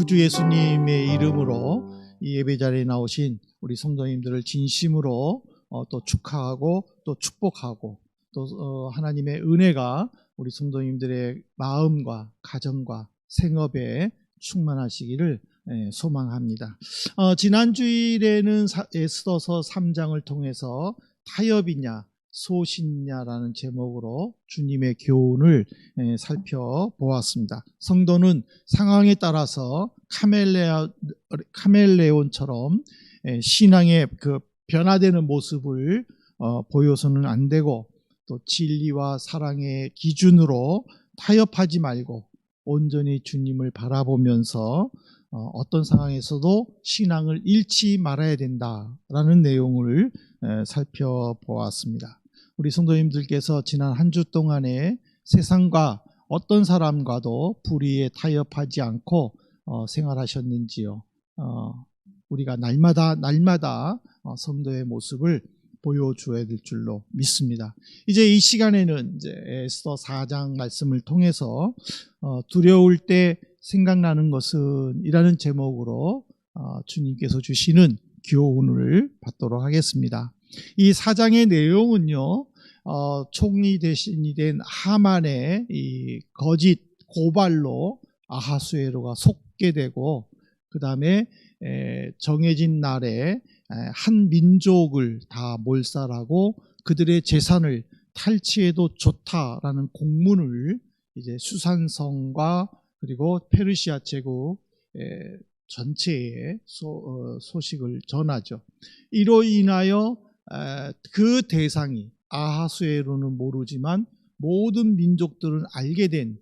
구주 예수님의 이름으로 이 예배 자리에 나오신 우리 성도님들을 진심으로 또 축하하고 또 축복하고 또 하나님의 은혜가 우리 성도님들의 마음과 가정과 생업에 충만하시기를 소망합니다. 지난 주일에는 에스더서 3장을 통해서 타협이냐 소신냐라는 제목으로 주님의 교훈을 살펴보았습니다. 성도는 상황에 따라서 카멜레온처럼 신앙의 그 변화되는 모습을 보여서는 안 되고, 또 진리와 사랑의 기준으로 타협하지 말고 온전히 주님을 바라보면서 어떤 상황에서도 신앙을 잃지 말아야 된다라는 내용을 살펴보았습니다. 우리 성도님들께서 지난 한 주 동안에 세상과 어떤 사람과도 불의에 타협하지 않고 생활하셨는지요? 우리가 날마다 성도의 모습을 보여줘야 될 줄로 믿습니다. 이제 이 시간에는 이제 에스더 4장 말씀을 통해서 두려울 때 생각나는 것은 이라는 제목으로 주님께서 주시는 교훈을 받도록 하겠습니다. 이 4장의 내용은요, 총리 대신이 된 하만의 이 거짓 고발로 아하수에로가 속게 되고, 그 다음에 정해진 날에 한 민족을 다 몰살하고 그들의 재산을 탈취해도 좋다라는 공문을 이제 수산성과 그리고 페르시아 제국 전체에 소식을 전하죠. 이로 인하여 그 대상이 아하수에로는 모르지만 모든 민족들은 알게 된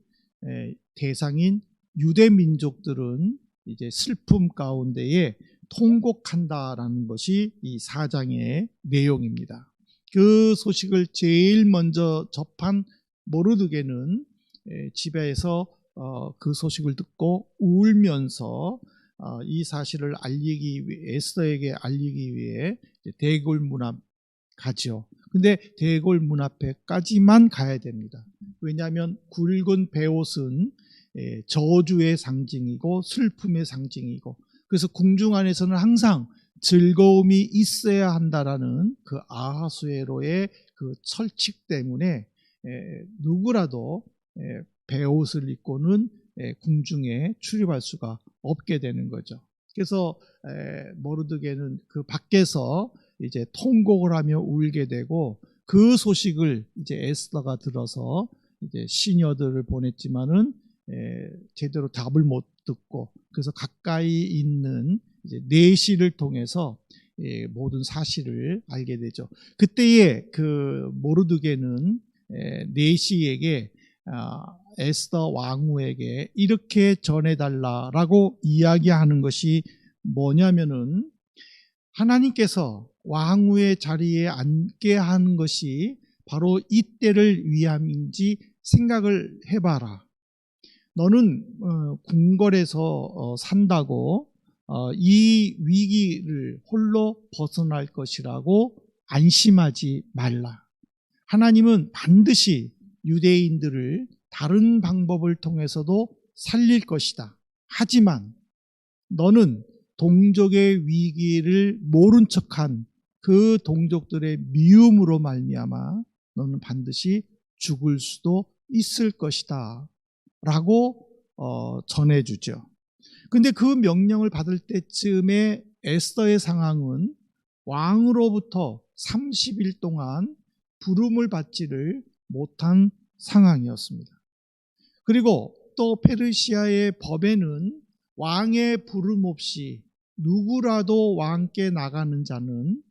대상인 유대 민족들은 이제 슬픔 가운데에 통곡한다라는 것이 이 4장의 내용입니다. 그 소식을 제일 먼저 접한 모르드게는 집에서 그 소식을 듣고 울면서 이 사실을 에스더에게 알리기 위해 대궐 문 앞 가죠. 근데 대궐 문 앞에까지만 가야 됩니다. 왜냐하면 굵은 베옷은 저주의 상징이고 슬픔의 상징이고, 그래서 궁중 안에서는 항상 즐거움이 있어야 한다라는 그 아하수에로의 그 철칙 때문에 누구라도 베옷을 입고는 궁중에 출입할 수가 없게 되는 거죠. 그래서 모르드게는 그 밖에서 이제 통곡을 하며 울게 되고, 그 소식을 이제 에스더가 들어서 이제 시녀들을 보냈지만은 제대로 답을 못 듣고, 그래서 가까이 있는 이제 내시를 통해서 모든 사실을 알게 되죠. 그때에 그 모르드게는 내시에게 에스더 왕후에게 이렇게 전해달라라고 이야기하는 것이 뭐냐면은, 하나님께서 왕후의 자리에 앉게 하는 것이 바로 이때를 위함인지 생각을 해봐라. 너는 궁궐에서 산다고 이 위기를 홀로 벗어날 것이라고 안심하지 말라. 하나님은 반드시 유대인들을 다른 방법을 통해서도 살릴 것이다. 하지만 너는 동족의 위기를 모른 척한 그 동족들의 미움으로 말미암아 너는 반드시 죽을 수도 있을 것이다 라고 전해주죠. 근데 그 명령을 받을 때쯤에 에스더의 상황은 왕으로부터 30일 동안 부름을 받지를 못한 상황이었습니다. 그리고 또 페르시아의 법에는 왕의 부름 없이 누구라도 왕께 나가는 자는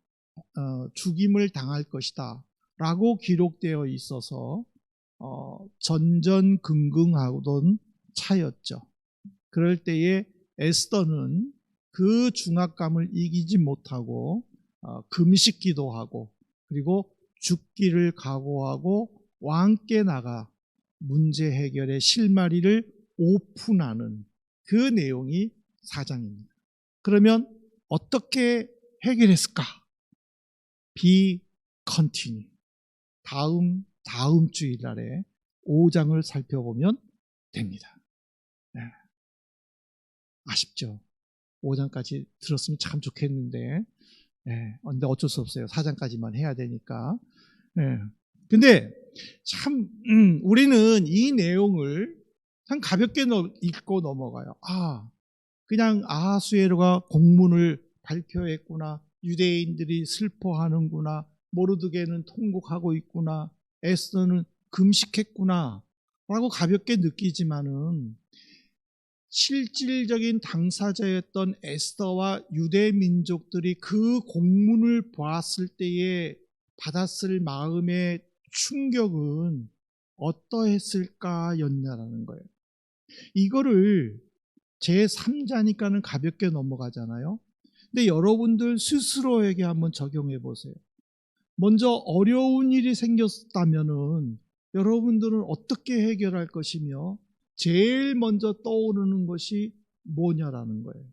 죽임을 당할 것이다 라고 기록되어 있어서 전전긍긍하던 차였죠. 그럴 때에 에스더는 그 중압감을 이기지 못하고 금식 기도하고, 그리고 죽기를 각오하고 왕께 나가 문제 해결의 실마리를 오픈하는 그 내용이 4장입니다. 그러면 어떻게 해결했을까? Be continue. 다음 주일날에 5장을 살펴보면 됩니다. 아쉽죠. 5장까지 들었으면 참 좋겠는데, 근데 어쩔 수 없어요. 4장까지만 해야 되니까. 근데 참 우리는 이 내용을 참 가볍게 읽고 넘어가요. 그냥 아하수에로가 공문을 발표했구나. 유대인들이 슬퍼하는구나. 모르드게는 통곡하고 있구나. 에스더는 금식했구나. 라고 가볍게 느끼지만은 실질적인 당사자였던 에스더와 유대 민족들이 그 공문을 보았을 때에 받았을 마음의 충격은 어떠했을까였냐라는 거예요. 이거를 제3자니까는 가볍게 넘어가잖아요. 근데 여러분들 스스로에게 한번 적용해 보세요. 먼저 어려운 일이 생겼다면은 여러분들은 어떻게 해결할 것이며 제일 먼저 떠오르는 것이 뭐냐라는 거예요.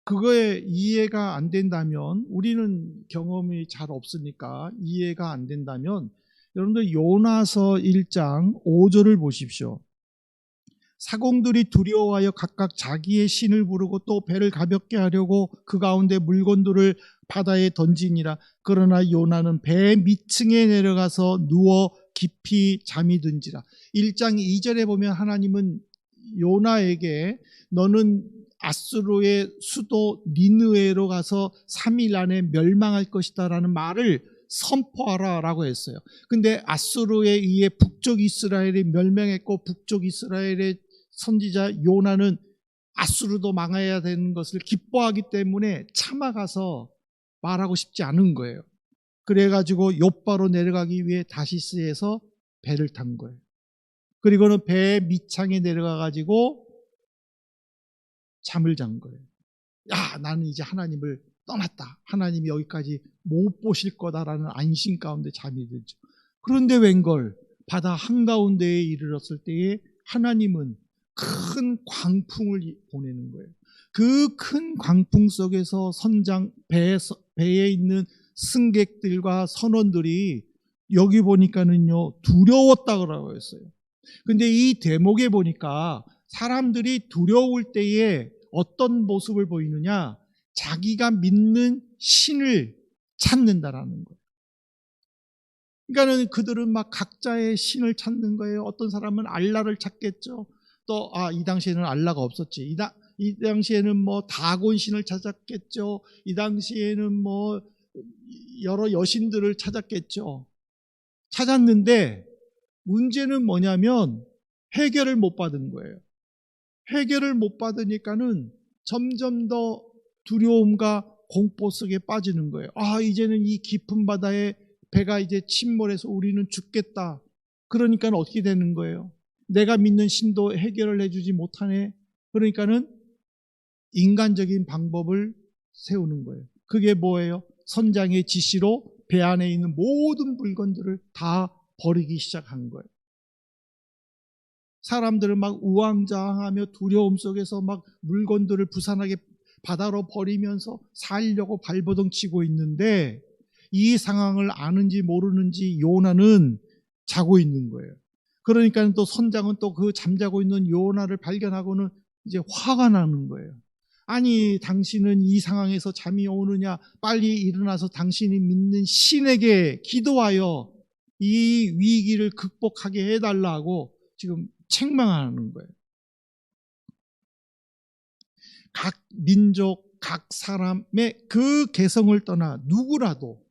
그거에 이해가 안 된다면, 우리는 경험이 잘 없으니까 이해가 안 된다면 여러분들 요나서 1장 5절을 보십시오. 사공들이 두려워하여 각각 자기의 신을 부르고 또 배를 가볍게 하려고 그 가운데 물건들을 바다에 던지니라. 그러나 요나는 배 밑층에 내려가서 누워 깊이 잠이 든지라. 1장 2절에 보면 하나님은 요나에게 너는 아수르의 수도 니느웨로 가서 3일 안에 멸망할 것이다 라는 말을 선포하라 라고 했어요. 근데 아수르에 의해 북쪽 이스라엘이 멸망했고 북쪽 이스라엘의 선지자 요나는 아수르도 망해야 되는 것을 기뻐하기 때문에 참아가서 말하고 싶지 않은 거예요. 그래가지고 욥바로 내려가기 위해 다시스에서 배를 탄 거예요. 그리고는 배 밑창에 내려가가지고 잠을 잔 거예요. 나는 이제 하나님을 떠났다. 하나님이 여기까지 못 보실 거다라는 안심 가운데 잠이 들죠. 그런데 웬걸 바다 한가운데에 이르렀을 때에 하나님은 큰 광풍을 보내는 거예요. 그 큰 광풍 속에서 선장 배에 있는 승객들과 선원들이 여기 보니까는요 두려웠다고 했어요. 근데 이 대목에 보니까 사람들이 두려울 때에 어떤 모습을 보이느냐? 자기가 믿는 신을 찾는다라는 거예요. 그러니까는 그들은 막 각자의 신을 찾는 거예요. 어떤 사람은 알라를 찾겠죠. 또 이 당시에는 알라가 없었지. 이 당시에는 뭐 다곤 신을 찾았겠죠. 이 당시에는 뭐 여러 여신들을 찾았겠죠. 찾았는데 문제는 뭐냐면 해결을 못 받은 거예요. 해결을 못 받으니까는 점점 더 두려움과 공포 속에 빠지는 거예요. 이제는 이 깊은 바다에 배가 이제 침몰해서 우리는 죽겠다. 그러니까 어떻게 되는 거예요? 내가 믿는 신도 해결을 해주지 못하네. 그러니까는 인간적인 방법을 세우는 거예요. 그게 뭐예요? 선장의 지시로 배 안에 있는 모든 물건들을 다 버리기 시작한 거예요. 사람들은 막 우왕좌왕하며 두려움 속에서 막 물건들을 부산하게 바다로 버리면서 살려고 발버둥 치고 있는데 이 상황을 아는지 모르는지 요나는 자고 있는 거예요. 그러니까 또 선장은 또 그 잠자고 있는 요나를 발견하고는 이제 화가 나는 거예요. 아니 당신은 이 상황에서 잠이 오느냐? 빨리 일어나서 당신이 믿는 신에게 기도하여 이 위기를 극복하게 해달라고 지금 책망하는 거예요. 각 민족, 각 사람의 그 개성을 떠나 누구라도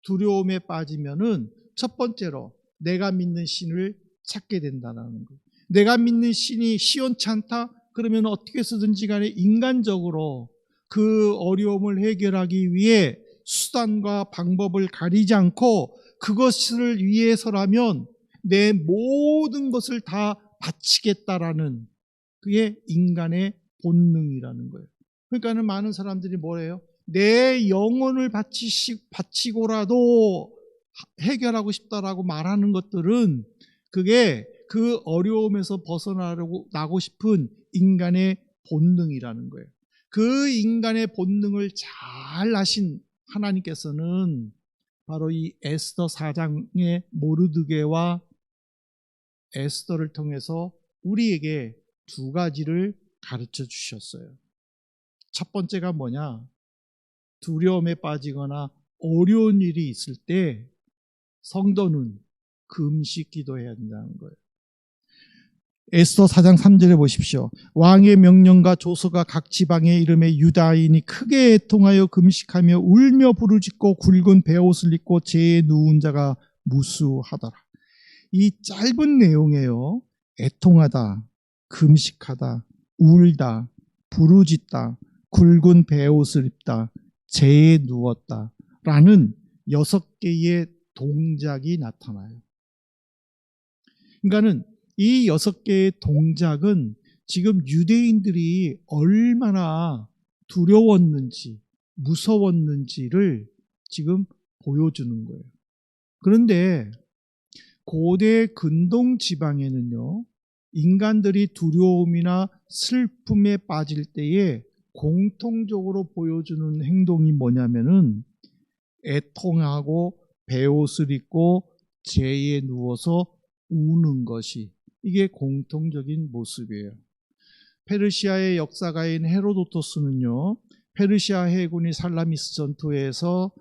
두려움에 빠지면은 첫 번째로 내가 믿는 신을 찾게 된다는 거예요. 내가 믿는 신이 시원치 않다? 그러면 어떻게 쓰든지 간에 인간적으로 그 어려움을 해결하기 위해 수단과 방법을 가리지 않고 그것을 위해서라면 내 모든 것을 다 바치겠다라는 그게 인간의 본능이라는 거예요. 그러니까는 많은 사람들이 뭐래요? 내 영혼을 바치고라도 해결하고 싶다라고 말하는 것들은 그게 그 어려움에서 벗어나고 싶은 인간의 본능이라는 거예요. 그 인간의 본능을 잘 아신 하나님께서는 바로 이 에스더 4장의 모르드게와 에스더를 통해서 우리에게 두 가지를 가르쳐 주셨어요. 첫 번째가 뭐냐? 두려움에 빠지거나 어려운 일이 있을 때 성도는 금식 기도해야 한다는 거예요. 에스더 4장 3절에 보십시오. 왕의 명령과 조서가 각 지방에 이름에 유다인이 크게 애통하여 금식하며 울며 부르짖고 굵은 베옷을 입고 재에 누운 자가 무수하더라. 이 짧은 내용에요. 애통하다, 금식하다, 울다, 부르짖다, 굵은 베옷을 입다, 재에 누웠다 라는 6개의 동작이 나타나요. 그러니까는 이 6개의 동작은 지금 유대인들이 얼마나 두려웠는지 무서웠는지를 지금 보여주는 거예요. 그런데 고대 근동 지방에는요, 인간들이 두려움이나 슬픔에 빠질 때에 공통적으로 보여주는 행동이 뭐냐면은 애통하고 베옷을 입고 재에 누워서 우는 것이, 이게 공통적인 모습이에요. 페르시아의 역사가인 헤로도토스는요, 페르시아 해군이 살라미스 전투에서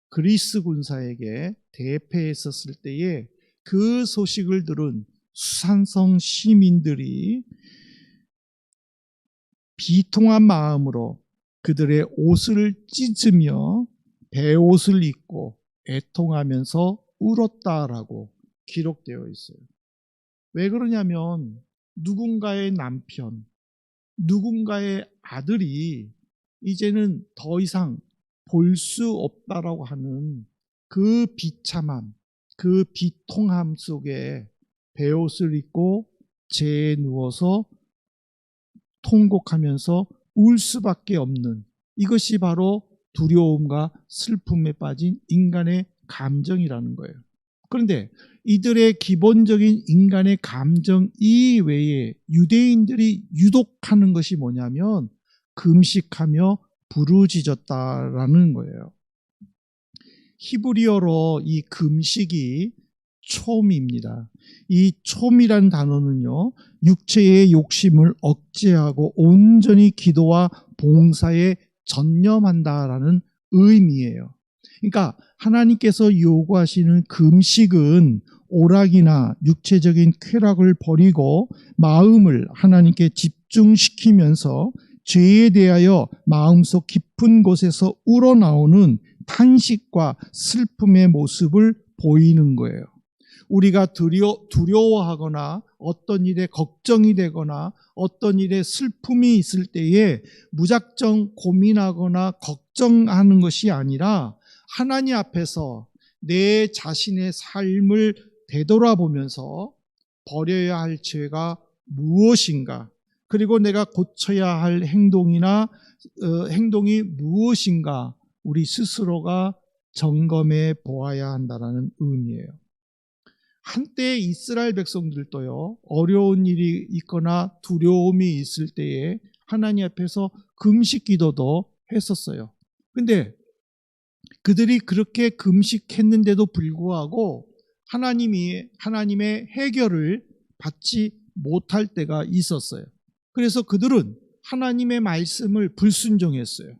그리스 군사에게 대패했었을 때에 그 소식을 들은 수산성 시민들이 비통한 마음으로 그들의 옷을 찢으며 베옷을 입고 애통하면서 울었다라고 기록되어 있어요. 왜 그러냐면 누군가의 남편, 누군가의 아들이 이제는 더 이상 볼 수 없다라고 하는 그 비참함, 그 비통함 속에 베옷을 입고 재에 누워서 통곡하면서 울 수밖에 없는, 이것이 바로 두려움과 슬픔에 빠진 인간의 감정이라는 거예요. 그런데 이들의 기본적인 인간의 감정 이외에 유대인들이 유독하는 것이 뭐냐면 금식하며 부르짖었다라는 거예요. 히브리어로 이 금식이 촘입니다. 이 촘이란 단어는요, 육체의 욕심을 억제하고 온전히 기도와 봉사에 전념한다라는 의미예요. 그러니까 하나님께서 요구하시는 금식은 오락이나 육체적인 쾌락을 버리고 마음을 하나님께 집중시키면서 죄에 대하여 마음속 깊은 곳에서 우러나오는 탄식과 슬픔의 모습을 보이는 거예요. 우리가 두려워하거나 어떤 일에 걱정이 되거나 어떤 일에 슬픔이 있을 때에 무작정 고민하거나 걱정하는 것이 아니라 하나님 앞에서 내 자신의 삶을 되돌아보면서 버려야 할 죄가 무엇인가, 그리고 내가 고쳐야 할 행동이 무엇인가, 우리 스스로가 점검해 보아야 한다는 의미예요. 한때 이스라엘 백성들도요, 어려운 일이 있거나 두려움이 있을 때에 하나님 앞에서 금식 기도도 했었어요. 근데 그들이 그렇게 금식했는데도 불구하고 하나님의 해결을 받지 못할 때가 있었어요. 그래서 그들은 하나님의 말씀을 불순종했어요.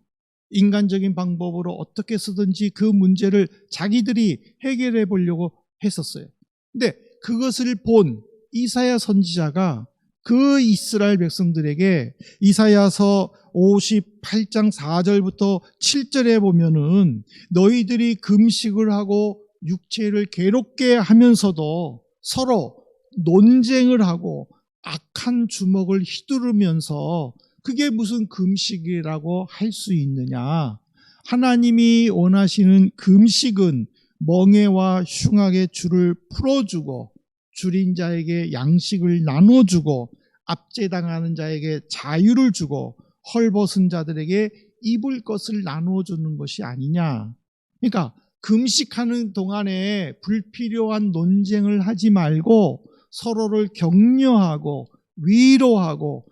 인간적인 방법으로 어떻게 쓰든지 그 문제를 자기들이 해결해 보려고 했었어요. 근데 그것을 본 이사야 선지자가 그 이스라엘 백성들에게 이사야서 58장 4절부터 7절에 보면은 너희들이 금식을 하고 육체를 괴롭게 하면서도 서로 논쟁을 하고 악한 주먹을 휘두르면서 그게 무슨 금식이라고 할 수 있느냐. 하나님이 원하시는 금식은 멍에와 흉악의 줄을 풀어주고 줄인 자에게 양식을 나눠주고 압제당하는 자에게 자유를 주고 헐벗은 자들에게 입을 것을 나눠주는 것이 아니냐. 그러니까 금식하는 동안에 불필요한 논쟁을 하지 말고 서로를 격려하고 위로하고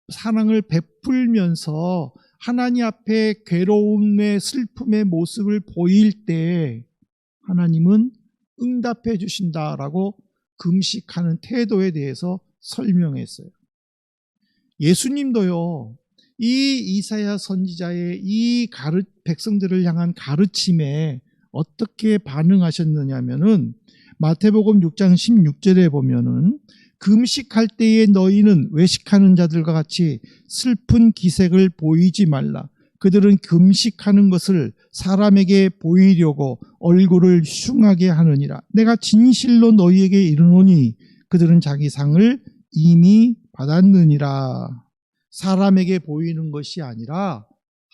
사랑을 베풀면서 하나님 앞에 괴로움의 슬픔의 모습을 보일 때 하나님은 응답해 주신다라고 금식하는 태도에 대해서 설명했어요. 예수님도요, 이 이사야 선지자의 이 백성들을 향한 가르침에 어떻게 반응하셨느냐면은 마태복음 6장 16절에 보면은 금식할 때에 너희는 외식하는 자들과 같이 슬픈 기색을 보이지 말라. 그들은 금식하는 것을 사람에게 보이려고 얼굴을 흉하게 하느니라. 내가 진실로 너희에게 이르노니 그들은 자기 상을 이미 받았느니라. 사람에게 보이는 것이 아니라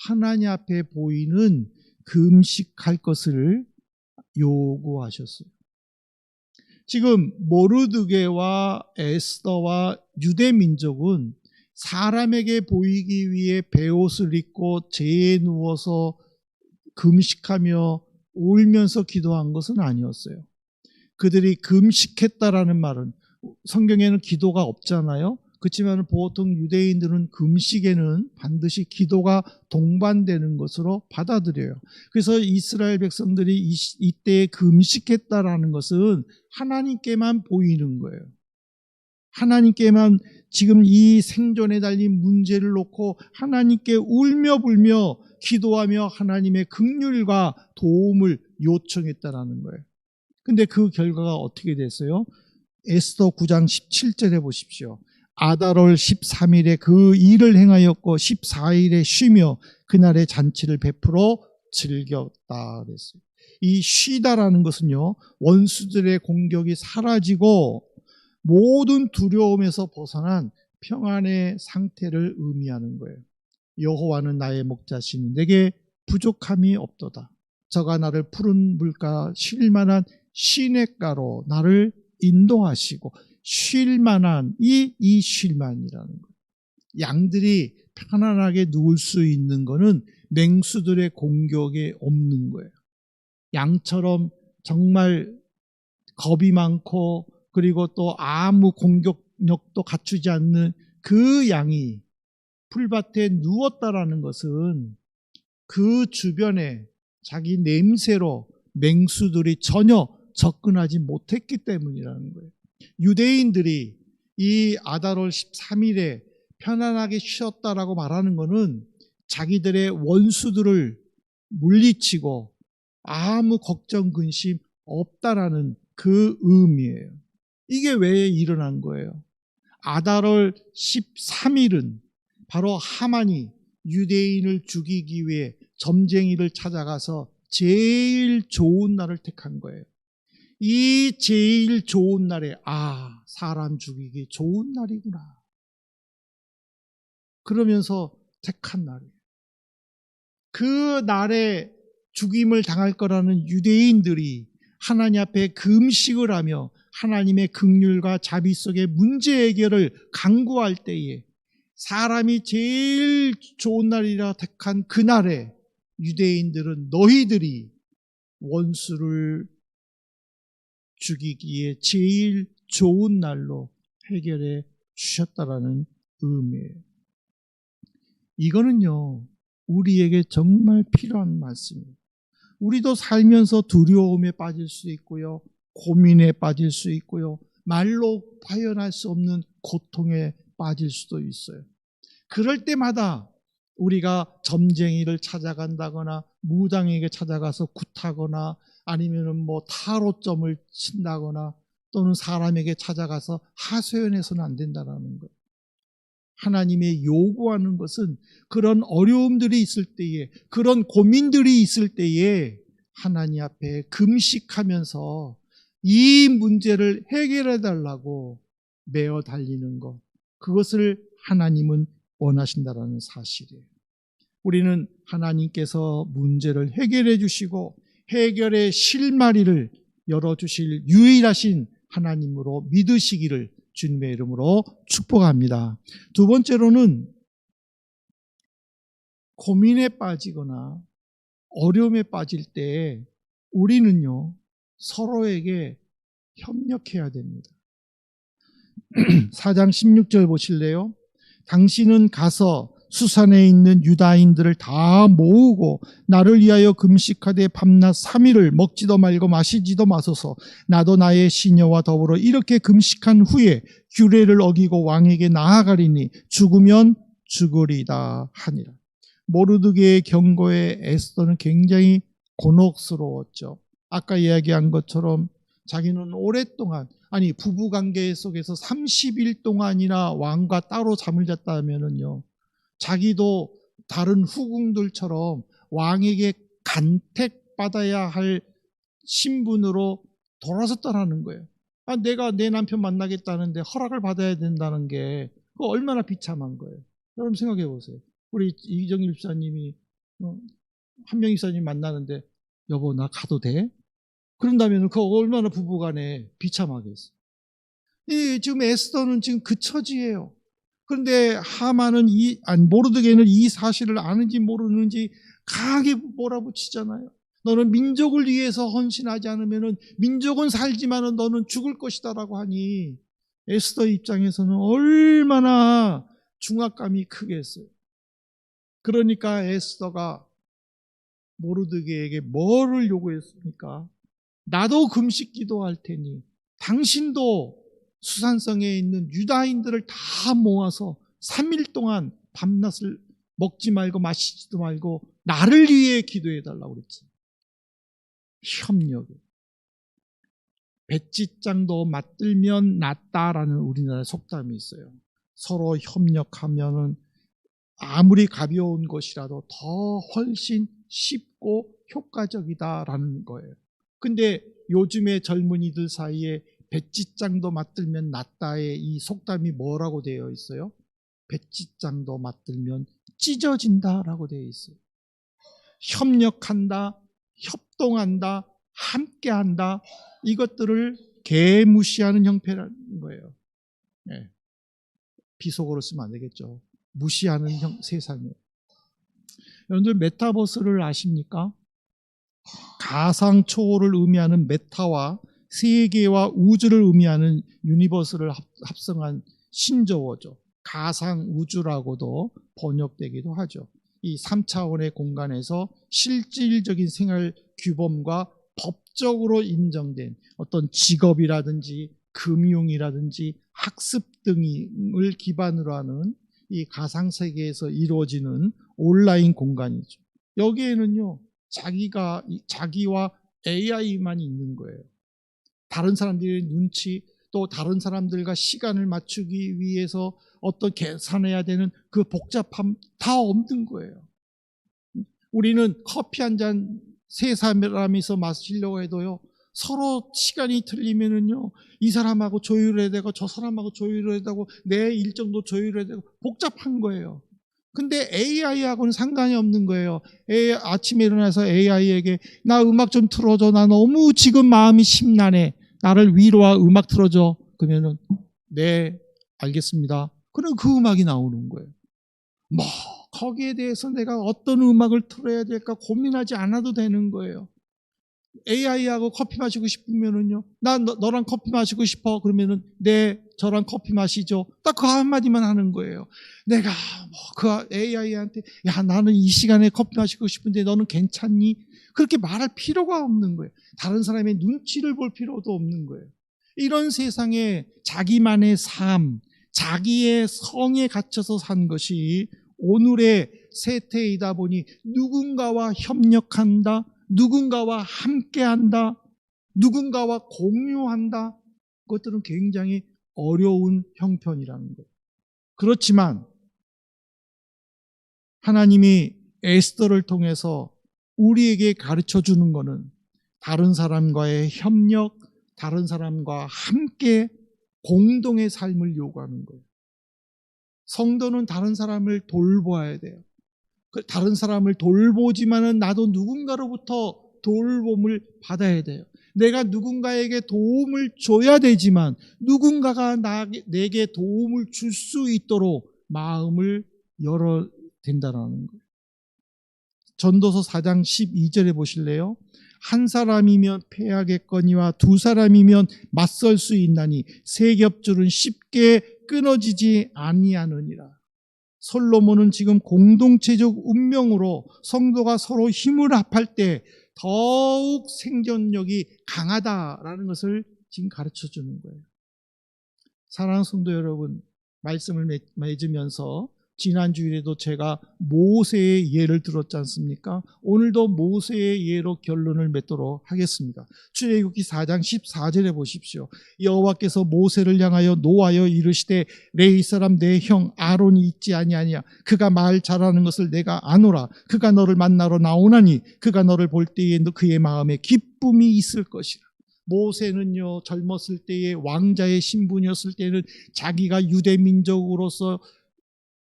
하나님 앞에 보이는 금식할 것을 요구하셨어요. 지금 모르드게와 에스더와 유대 민족은 사람에게 보이기 위해 베옷을 입고 재에 누워서 금식하며 울면서 기도한 것은 아니었어요. 그들이 금식했다라는 말은, 성경에는 기도가 없잖아요. 그렇지만 보통 유대인들은 금식에는 반드시 기도가 동반되는 것으로 받아들여요. 그래서 이스라엘 백성들이 이때에 금식했다라는 것은 하나님께만 보이는 거예요. 하나님께만, 지금 이 생존에 달린 문제를 놓고 하나님께 울며 불며 기도하며 하나님의 긍휼과 도움을 요청했다라는 거예요. 근데 그 결과가 어떻게 됐어요? 에스더 9장 17절에 보십시오. 아달월 13일에 그 일을 행하였고 14일에 쉬며 그날의 잔치를 베풀어 즐겼다 그랬어요. 이 쉬다라는 것은요, 원수들의 공격이 사라지고 모든 두려움에서 벗어난 평안의 상태를 의미하는 거예요. 여호와는 나의 목자시니 내게 부족함이 없도다. 저가 나를 푸른 물가 쉴 만한 시냇가로 나를 인도하시고, 쉴 만한 이 쉴만이라는 거예요. 양들이 편안하게 누울 수 있는 거는 맹수들의 공격에 없는 거예요. 양처럼 정말 겁이 많고 그리고 또 아무 공격력도 갖추지 않는 그 양이 풀밭에 누웠다라는 것은 그 주변에 자기 냄새로 맹수들이 전혀 접근하지 못했기 때문이라는 거예요. 유대인들이 이 아달월 13일에 편안하게 쉬었다라고 말하는 것은 자기들의 원수들을 물리치고 아무 걱정 근심 없다라는 그 의미예요. 이게 왜 일어난 거예요? 아달월 13일은 바로 하만이 유대인을 죽이기 위해 점쟁이를 찾아가서 제일 좋은 날을 택한 거예요. 이 제일 좋은 날에 사람 죽이기 좋은 날이구나 그러면서 택한 날이에요. 그 날에 죽임을 당할 거라는 유대인들이 하나님 앞에 금식을 하며 하나님의 긍휼과 자비 속의 문제 해결을 간구할 때에 사람이 제일 좋은 날이라 택한 그 날에 유대인들은 너희들이 원수를 죽이기에 제일 좋은 날로 해결해 주셨다라는 의미예요. 이거는요, 우리에게 정말 필요한 말씀이에요. 우리도 살면서 두려움에 빠질 수 있고요, 고민에 빠질 수 있고요, 말로 표현할 수 없는 고통에 빠질 수도 있어요. 그럴 때마다 우리가 점쟁이를 찾아간다거나 무당에게 찾아가서 굿하거나 아니면은 타로점을 친다거나 또는 사람에게 찾아가서 하소연해서는 안 된다는 거예요. 하나님의 요구하는 것은 그런 어려움들이 있을 때에, 그런 고민들이 있을 때에 하나님 앞에 금식하면서 이 문제를 해결해 달라고 매어 달리는 것, 그것을 하나님은 원하신다라는 사실이에요. 우리는 하나님께서 문제를 해결해 주시고 해결의 실마리를 열어주실 유일하신 하나님으로 믿으시기를 주님의 이름으로 축복합니다. 두 번째로는 고민에 빠지거나 어려움에 빠질 때 우리는요, 서로에게 협력해야 됩니다. 4장 16절 보실래요? 당신은 가서 수산에 있는 유다인들을 다 모으고 나를 위하여 금식하되 밤낮 3일을 먹지도 말고 마시지도 마소서. 나도 나의 시녀와 더불어 이렇게 금식한 후에 규례를 어기고 왕에게 나아가리니 죽으면 죽으리다 하니라. 모르드게의 경고에 에스더는 굉장히 곤혹스러웠죠. 아까 이야기한 것처럼 자기는 오랫동안, 아니 부부관계 속에서 30일 동안이나 왕과 따로 잠을 잤다 하면은요, 자기도 다른 후궁들처럼 왕에게 간택받아야 할 신분으로 돌아섰다는 거예요. 내가 내 남편 만나겠다는데 허락을 받아야 된다는 게 그거 얼마나 비참한 거예요. 여러분 생각해 보세요. 우리 이정일 집사님이 한명 집사님 만나는데 여보 나 가도 돼? 그런다면 그거 얼마나 부부간에 비참하겠어. 지금 에스더는 지금 그 처지예요. 그런데 하만은 모르드게는 이 사실을 아는지 모르는지 강하게 몰아붙이잖아요. 너는 민족을 위해서 헌신하지 않으면 민족은 살지만 너는 죽을 것이다라고 하니 에스더 입장에서는 얼마나 중압감이 크겠어요. 그러니까 에스더가 모르드게에게 뭐를 요구했습니까? 나도 금식 기도할 테니 당신도 수산성에 있는 유다인들을 다 모아서 3일 동안 밤낮을 먹지 말고 마시지도 말고 나를 위해 기도해 달라고 그랬지. 협력을. 배찢장도 맞들면 낫다라는 우리나라 속담이 있어요. 서로 협력하면은 아무리 가벼운 것이라도 더 훨씬 쉽고 효과적이다라는 거예요. 근데 요즘의 젊은이들 사이에 배찢장도 맞들면 낫다의 이 속담이 뭐라고 되어 있어요? 배찢장도 맞들면 찢어진다라고 되어 있어요. 협력한다, 협동한다, 함께한다, 이것들을 개무시하는 형태라는 거예요. 네. 비속어로 쓰면 안 되겠죠. 무시하는 세상이에요. 여러분들 메타버스를 아십니까? 가상 초월을 의미하는 메타와 세계와 우주를 의미하는 유니버스를 합성한 신조어죠. 가상 우주라고도 번역되기도 하죠. 이 3차원의 공간에서 실질적인 생활 규범과 법적으로 인정된 어떤 직업이라든지 금융이라든지 학습 등을 기반으로 하는 이 가상세계에서 이루어지는 온라인 공간이죠. 여기에는요, 자기와 AI만 있는 거예요. 다른 사람들의 눈치, 또 다른 사람들과 시간을 맞추기 위해서 어떤 계산해야 되는 그 복잡함 다 없는 거예요. 우리는 커피 한 잔 세 사람이서 마시려고 해도요, 서로 시간이 틀리면은요, 이 사람하고 조율해야 되고 저 사람하고 조율해야 되고 내 일정도 조율해야 되고 복잡한 거예요. 근데 AI하고는 상관이 없는 거예요. 아침에 일어나서 AI에게 나 음악 좀 틀어줘. 나 너무 지금 마음이 심란해. 나를 위로와 음악 틀어줘. 그러면은 네 알겠습니다. 그럼 그 음악이 나오는 거예요. 뭐 거기에 대해서 내가 어떤 음악을 틀어야 될까 고민하지 않아도 되는 거예요. AI하고 커피 마시고 싶으면은요, 나 너랑 커피 마시고 싶어. 그러면은 네 저랑 커피 마시죠. 딱 그 한마디만 하는 거예요. 내가 그 AI한테 야 나는 이 시간에 커피 마시고 싶은데 너는 괜찮니? 그렇게 말할 필요가 없는 거예요. 다른 사람의 눈치를 볼 필요도 없는 거예요. 이런 세상에 자기만의 삶, 자기의 성에 갇혀서 산 것이 오늘의 세태이다 보니 누군가와 협력한다, 누군가와 함께한다, 누군가와 공유한다, 그것들은 굉장히 어려운 형편이라는 거예요. 그렇지만 하나님이 에스더를 통해서 우리에게 가르쳐 주는 것은 다른 사람과의 협력, 다른 사람과 함께 공동의 삶을 요구하는 거예요. 성도는 다른 사람을 돌보아야 돼요. 다른 사람을 돌보지만은 나도 누군가로부터 돌봄을 받아야 돼요. 내가 누군가에게 도움을 줘야 되지만 누군가가 내게 도움을 줄 수 있도록 마음을 열어야 된다는 거예요. 전도서 4장 12절에 보실래요? 한 사람이면 패하겠거니와 두 사람이면 맞설 수 있나니 세 겹줄은 쉽게 끊어지지 아니하느니라. 솔로몬은 지금 공동체적 운명으로 성도가 서로 힘을 합할 때 더욱 생존력이 강하다라는 것을 지금 가르쳐 주는 거예요. 사랑하는 성도 여러분, 말씀을 맺으면서 지난 주일에도 제가 모세의 예를 들었지 않습니까? 오늘도 모세의 예로 결론을 맺도록 하겠습니다. 출애굽기 4장 14절에 보십시오. 여호와께서 모세를 향하여 노하여 이르시되 레위 사람 내 형 아론이 있지 아니하냐. 그가 말 잘하는 것을 내가 아노라. 그가 너를 만나러 나오나니 그가 너를 볼 때에 그의 마음에 기쁨이 있을 것이라. 모세는요, 젊었을 때에 왕자의 신분이었을 때는 자기가 유대 민족으로서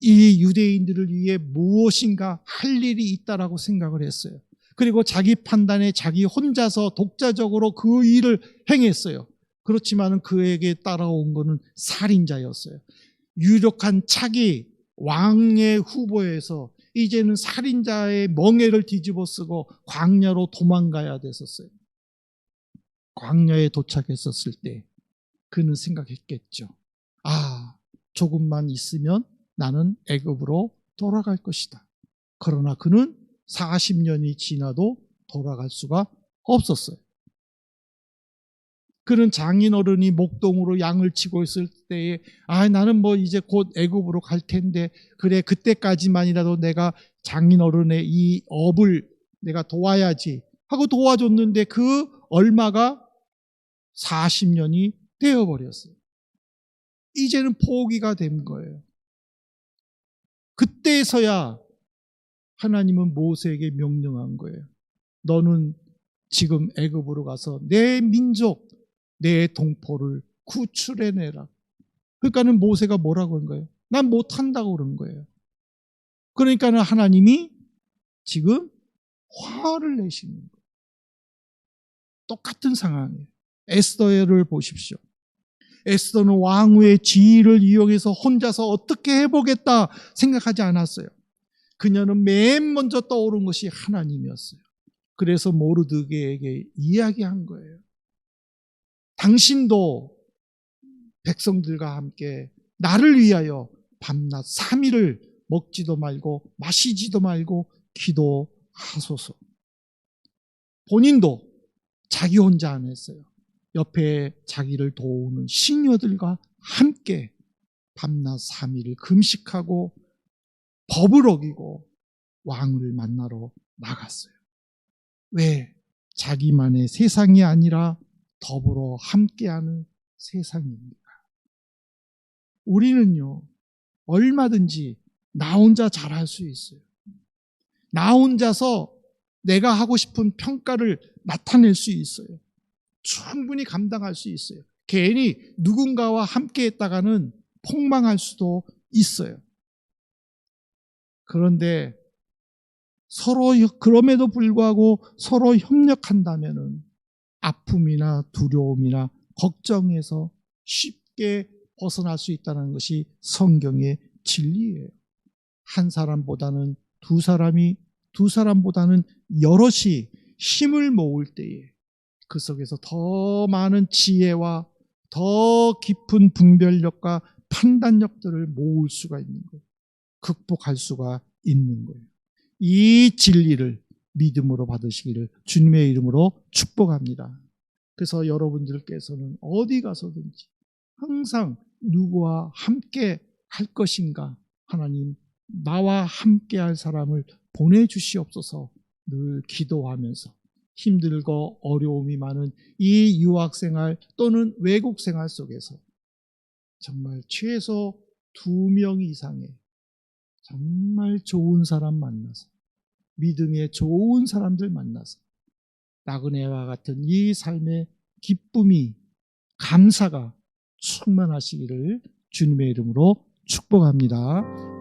이 유대인들을 위해 무엇인가 할 일이 있다라고 생각을 했어요. 그리고 자기 판단에 자기 혼자서 독자적으로 그 일을 행했어요. 그렇지만 그에게 따라온 것은 살인자였어요. 유력한 차기 왕의 후보에서 이제는 살인자의 멍에를 뒤집어 쓰고 광야로 도망가야 됐었어요. 광야에 도착했었을 때 그는 생각했겠죠. 아, 조금만 있으면 나는 애굽으로 돌아갈 것이다. 그러나 그는 40년이 지나도 돌아갈 수가 없었어요. 그는 장인어른이 목동으로 양을 치고 있을 때에 나는 이제 곧 애굽으로 갈 텐데 그래 그때까지만이라도 내가 장인어른의 이 업을 내가 도와야지 하고 도와줬는데 그 얼마가 40년이 되어버렸어요. 이제는 포기가 된 거예요. 그때서야 하나님은 모세에게 명령한 거예요. 너는 지금 애굽으로 가서 내 민족, 내 동포를 구출해내라. 그러니까는 모세가 뭐라고 한 거예요? 난 못한다고 그런 거예요. 그러니까는 하나님이 지금 화를 내시는 거예요. 똑같은 상황이에요. 에스더를 보십시오. 에스더는 왕후의 지위를 이용해서 혼자서 어떻게 해보겠다 생각하지 않았어요. 그녀는 맨 먼저 떠오른 것이 하나님이었어요. 그래서 모르드게에게 이야기한 거예요. 당신도 백성들과 함께 나를 위하여 밤낮 3일을 먹지도 말고 마시지도 말고 기도하소서. 본인도 자기 혼자 안 했어요. 옆에 자기를 도우는 시녀들과 함께 밤낮 3일을 금식하고 법을 어기고 왕을 만나러 나갔어요. 왜? 자기만의 세상이 아니라 더불어 함께하는 세상입니다. 우리는요, 얼마든지 나 혼자 잘할 수 있어요. 나 혼자서 내가 하고 싶은 평가를 나타낼 수 있어요. 충분히 감당할 수 있어요. 괜히 누군가와 함께 했다가는 폭망할 수도 있어요. 그런데 그럼에도 불구하고 서로 협력한다면은 아픔이나 두려움이나 걱정에서 쉽게 벗어날 수 있다는 것이 성경의 진리예요. 한 사람보다는 두 사람이, 두 사람보다는 여럿이 힘을 모을 때에 그 속에서 더 많은 지혜와 더 깊은 분별력과 판단력들을 모을 수가 있는 거예요. 극복할 수가 있는 거예요. 이 진리를 믿음으로 받으시기를 주님의 이름으로 축복합니다. 그래서 여러분들께서는 어디 가서든지 항상 누구와 함께 할 것인가? 하나님, 나와 함께 할 사람을 보내주시옵소서 늘 기도하면서 힘들고 어려움이 많은 이 유학생활 또는 외국생활 속에서 정말 최소 2명 이상의 정말 좋은 사람 만나서 믿음의 좋은 사람들 만나서 나그네와 같은 이 삶의 기쁨이 감사가 충만하시기를 주님의 이름으로 축복합니다.